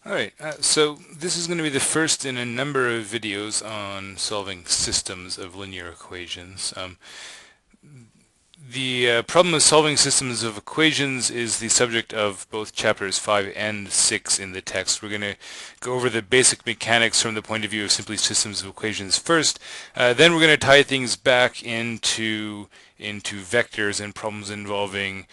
Alright, so this is going to be the first in a number of videos on solving systems of linear equations. The problem of solving systems of equations is the subject of both chapters 5 and 6 in the text. We're going to go over the basic mechanics from the point of view of simply systems of equations first. Then we're going to tie things back into vectors and problems involving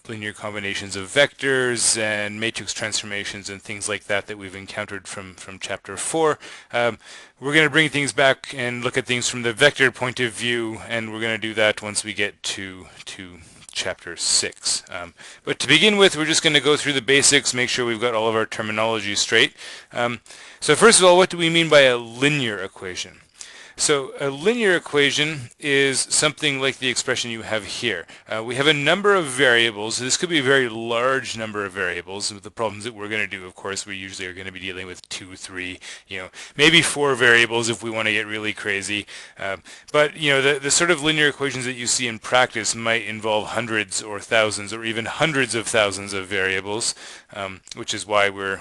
linear combinations of vectors and matrix transformations and things like that that we've encountered from chapter 4. We're going to bring things back and look at things from the vector point of view, and we're going to do that once we get to chapter 6. But to begin with, we're just going to go through the basics, make sure we've got all of our terminology straight. So first of all, what do we mean by a linear equation? So a linear equation is something like the expression you have here. We have a number of variables. This could be a very large number of variables. With the problems that we're going to do, of course, we usually are going to be dealing with 2, 3, maybe 4 variables if we want to get really crazy. But the sort of linear equations that you see in practice might involve hundreds or thousands or even hundreds of thousands of variables, which is why we're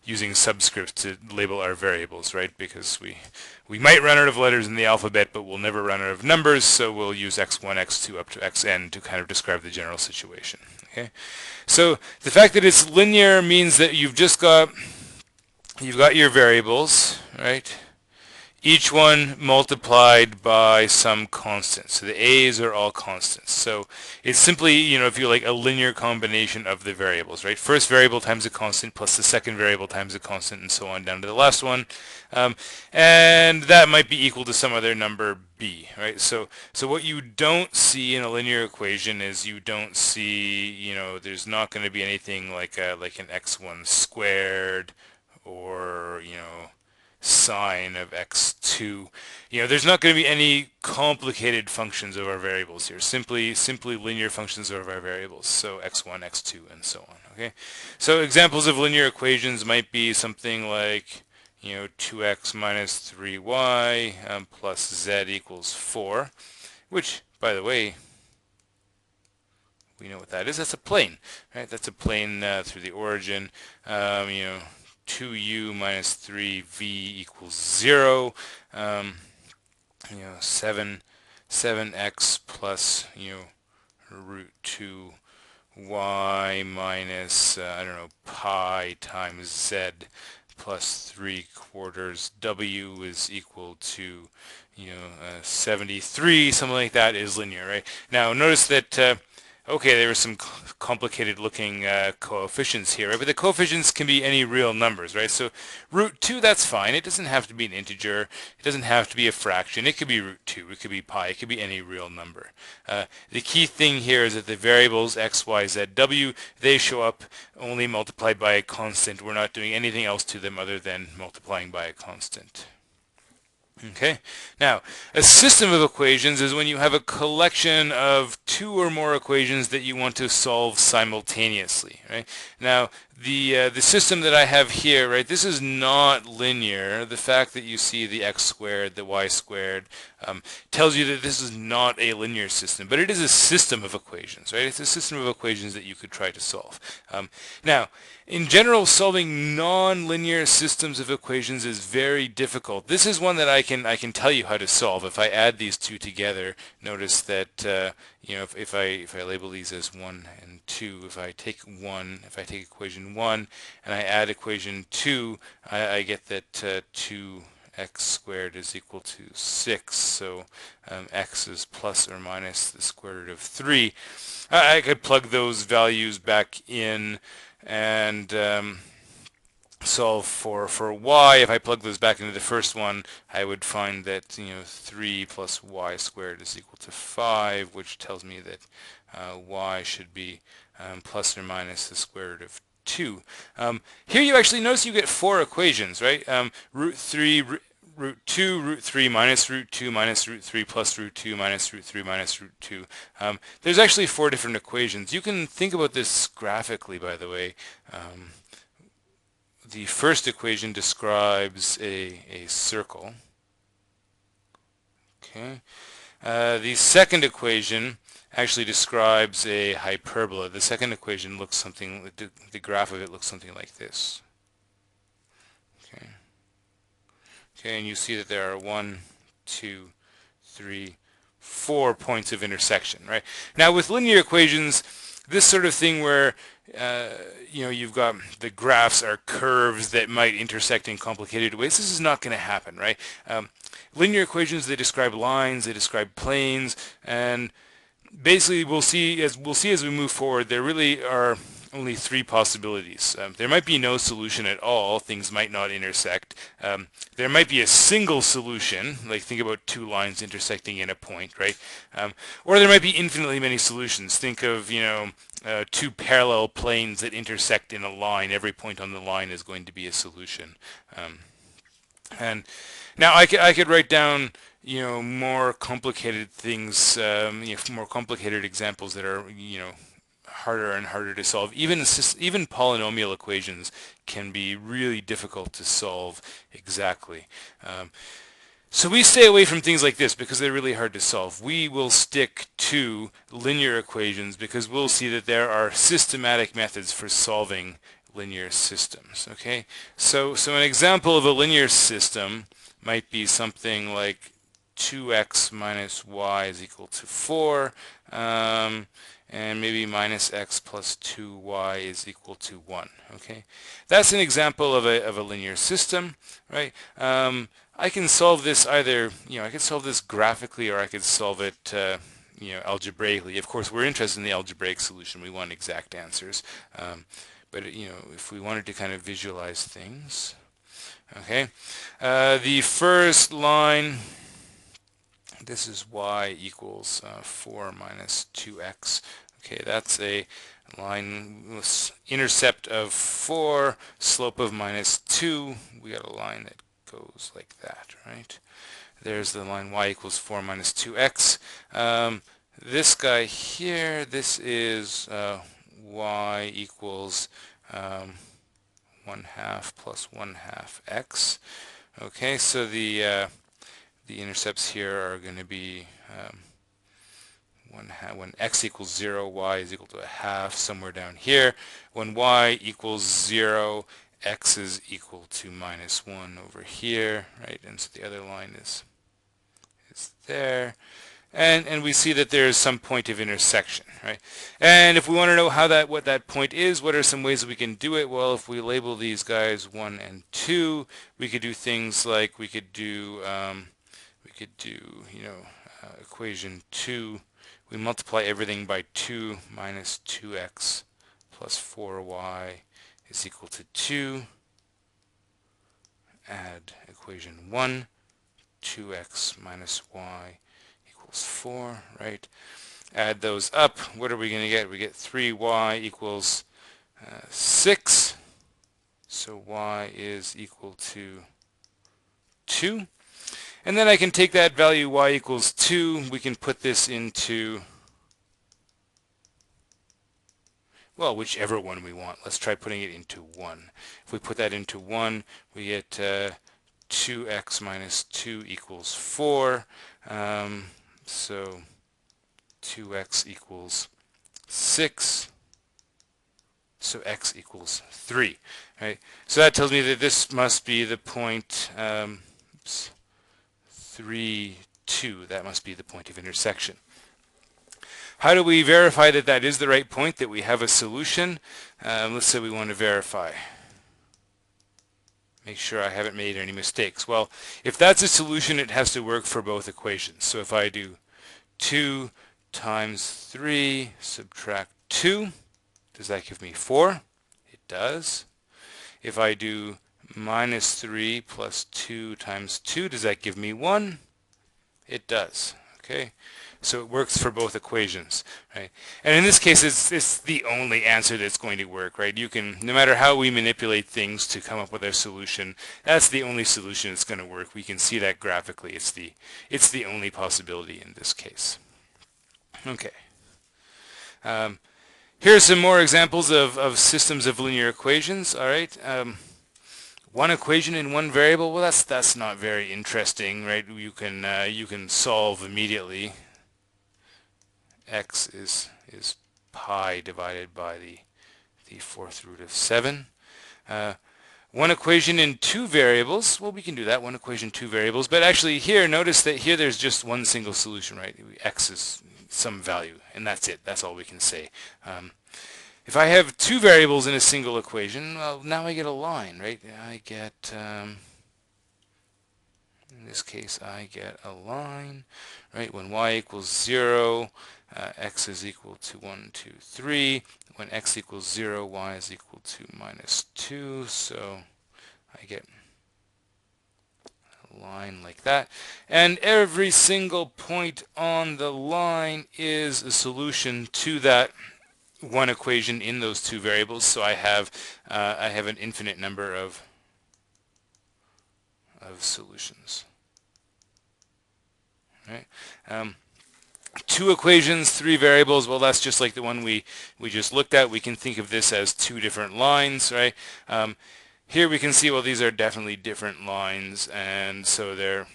using subscripts to label our variables, right? Because we might run out of letters in the alphabet, but we'll never run out of numbers, so we'll use x1, x2 up to xn to kind of describe the general situation. Okay, so the fact that it's linear means that you've got your variables, right? Each one multiplied by some constant. So the a's are all constants. So it's simply, if you like, a linear combination of the variables, right? First variable times a constant plus the second variable times a constant and so on down to the last one. And that might be equal to some other number b, right? So what you don't see in a linear equation is you don't see, there's not going to be anything like an x1 squared or, sine of x2. There's not going to be any complicated functions of our variables here. Simply linear functions of our variables. So x1, x2, and so on. Okay. So examples of linear equations might be something like 2x minus 3y plus z equals 4, which, by the way, we know what that is. That's a plane, right? That's a plane through the origin. 2u minus 3v equals 0. 7x plus root 2y minus pi times z plus 3/4 w is equal to 73. Something like that is linear, right? Now notice that okay, there are some complicated looking coefficients here, right? But the coefficients can be any real numbers, right? So root 2, that's fine. It doesn't have to be an integer. It doesn't have to be a fraction. It could be root 2. It could be pi. It could be any real number. The key thing here is that the variables x, y, z, w, they show up only multiplied by a constant. We're not doing anything else to them other than multiplying by a constant. Okay, now a system of equations is when you have a collection of 2 or more equations that you want to solve simultaneously, right? Now the system that I have here, right, this is not linear. The fact that you see the x squared, the y squared, tells you that this is not a linear system, but it is a system of equations, right? It's a system of equations that you could try to solve. Now, in general, solving non-linear systems of equations is very difficult. This is one that I can tell you how to solve. If I add these two together, notice that if I label these as 1 and 2, if I take equation 1 and I add equation 2, I get that 2x squared is equal to 6. So x is plus or minus the square root of 3. I could plug those values back in and solve for y. If I plug those back into the first one, I would find that 3 plus y squared is equal to 5, which tells me that y should be plus or minus the square root of 2. Here you actually notice you get 4 equations, right? Root 3, root 2, root 3 minus root 2 minus root 3 plus root 2 minus root 3 minus root 2. There's actually 4 different equations. You can think about this graphically, by the way. The first equation describes a circle. Okay. The second equation actually describes a hyperbola. The second equation looks something, the graph of it looks something like this. Okay. Okay, and you see that there are 1, 2, 3, 4 points of intersection, right? Now with linear equations, this sort of thing where you've got the graphs are curves that might intersect in complicated ways. This is not going to happen, right? Linear equations, they describe lines, they describe planes, and basically we'll see as we move forward, there really are only three possibilities. There might be no solution at all. Things might not intersect. There might be a single solution, like think about two lines intersecting in a point, right? Or there might be infinitely many solutions. Think of, two parallel planes that intersect in a line. Every point on the line is going to be a solution. And now I could write down more complicated things, more complicated examples that are harder and harder to solve. Even polynomial equations can be really difficult to solve exactly. So we stay away from things like this because they're really hard to solve. We will stick to linear equations because we'll see that there are systematic methods for solving linear systems. Okay, so an example of a linear system might be something like 2x minus y is equal to 4, and maybe minus x plus 2y is equal to 1. Okay, that's an example of a linear system, right? I can solve this either, I could solve this graphically, or I could solve it algebraically. Of course, we're interested in the algebraic solution. We want exact answers. But if we wanted to kind of visualize things, okay, the first line, this is y equals 4 minus 2x. Okay, that's a line with intercept of 4, slope of minus 2. We got a line that goes like that, right? There's the line y equals 4 minus 2x. This guy here, this is y equals 1/2 plus 1/2 x. Okay, so the intercepts here are going to be when x equals 0, y is equal to 1/2, somewhere down here. When y equals 0, x is equal to minus 1 over here, right? And so the other line is there. And we see that there is some point of intersection, right? And if we want to know what that point is, what are some ways that we can do it? Well, if we label these guys 1 and 2, we could do things like we could do equation 2. We multiply everything by 2 minus 2x plus 4y is equal to 2. Add equation 1, 2x minus y equals 4, right? Add those up. What are we going to get? We get 3y equals 6. So y is equal to 2. And then I can take that value y equals 2. We can put this into, well, whichever one we want. Let's try putting it into 1. If we put that into 1, we get 2x minus 2 equals 4. So 2x equals 6. So x equals 3. Right? So that tells me that this must be the point 3, 2. That must be the point of intersection. How do we verify that that is the right point, that we have a solution? Let's say we want to verify. Make sure I haven't made any mistakes. Well, if that's a solution, it has to work for both equations. So if I do 2 times 3 subtract 2, does that give me 4? It does. If I do minus 3 plus 2 times 2, does that give me 1? It does. Okay, so it works for both equations, right? And in this case, it's the only answer that's going to work, right? You can, no matter how we manipulate things to come up with our solution, that's the only solution that's going to work. We can see that graphically. It's the only possibility in this case. Okay. Here's some more examples of systems of linear equations. All right. One equation in one variable. Well, that's not very interesting, right? You can solve immediately. x is pi divided by the fourth root of 7. One equation in two variables, well, we can do that, one equation, two variables, but actually here, notice that here there's just one single solution, right? X is some value, and that's it. That's all we can say. If I have two variables in a single equation, well, now I get a line, right? I get, in this case, I get a line, right? When y equals 0, x is equal to 1, 2, 3. When x equals 0, y is equal to minus 2. So I get a line like that. And every single point on the line is a solution to that one equation in those two variables. So I have an infinite number of solutions. Right? Two equations, three variables, well, that's just like the one we just looked at. We can think of this as two different lines, right? Here we can see, well, these are definitely different lines, and so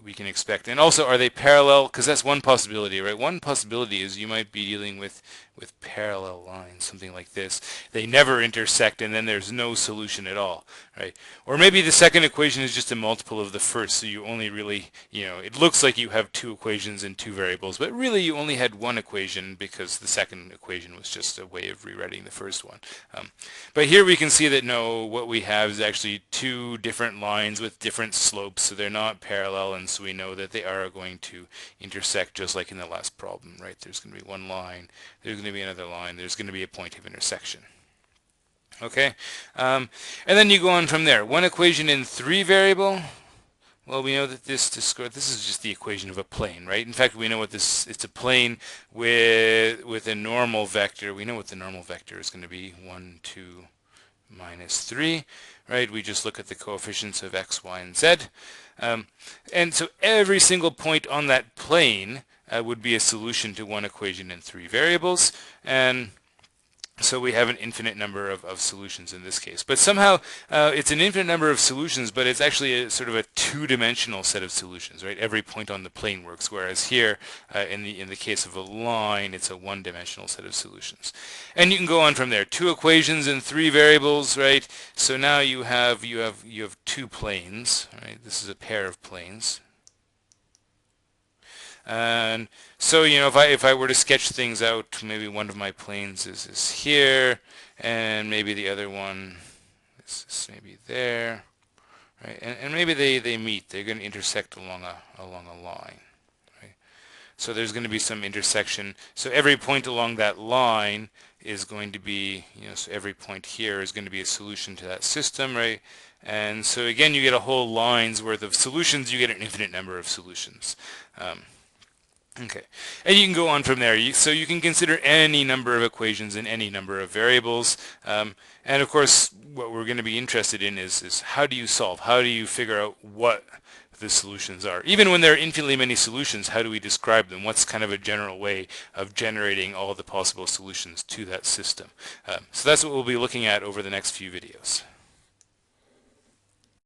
we can expect. And also, are they parallel? Because that's one possibility, right? One possibility is you might be dealing with parallel lines, something like this. They never intersect, and then there's no solution at all, right? Or maybe the second equation is just a multiple of the first, so you only really, it looks like you have two equations and two variables, but really you only had one equation because the second equation was just a way of rewriting the first one. But here we can see that no, what we have is actually two different lines with different slopes, so they're not parallel, and so we know that they are going to intersect just like in the last problem, right? There's going to be one line, there's going to be another line, there's going to be a point of intersection. Okay, and then you go on from there. One equation in three variable. Well, we know that this is just the equation of a plane, right? In fact, we know what it's a plane with a normal vector. We know what the normal vector is going to be, 1, 2, minus 3, right? We just look at the coefficients of x, y, and z. And so every single point on that plane would be a solution to one equation in three variables, and so we have an infinite number of solutions in this case. But somehow it's an infinite number of solutions, but it's actually a sort of a two-dimensional set of solutions, right? Every point on the plane works, whereas here in the case of a line, it's a one-dimensional set of solutions. And you can go on from there. Two equations in three variables, right? So now you have two planes, right? This is a pair of planes. And so, if I were to sketch things out, maybe one of my planes is here, and maybe the other one is maybe there, right? And maybe they meet. They're going to intersect along a line, right? So there's going to be some intersection. So every point along that line is going to be, so every point here is going to be a solution to that system, right? And so again, you get a whole line's worth of solutions. You get an infinite number of solutions. Okay, and you can go on from there. So you can consider any number of equations in any number of variables. And of course, what we're going to be interested in is how do you solve? How do you figure out what the solutions are? Even when there are infinitely many solutions, how do we describe them? What's kind of a general way of generating all the possible solutions to that system? So that's what we'll be looking at over the next few videos.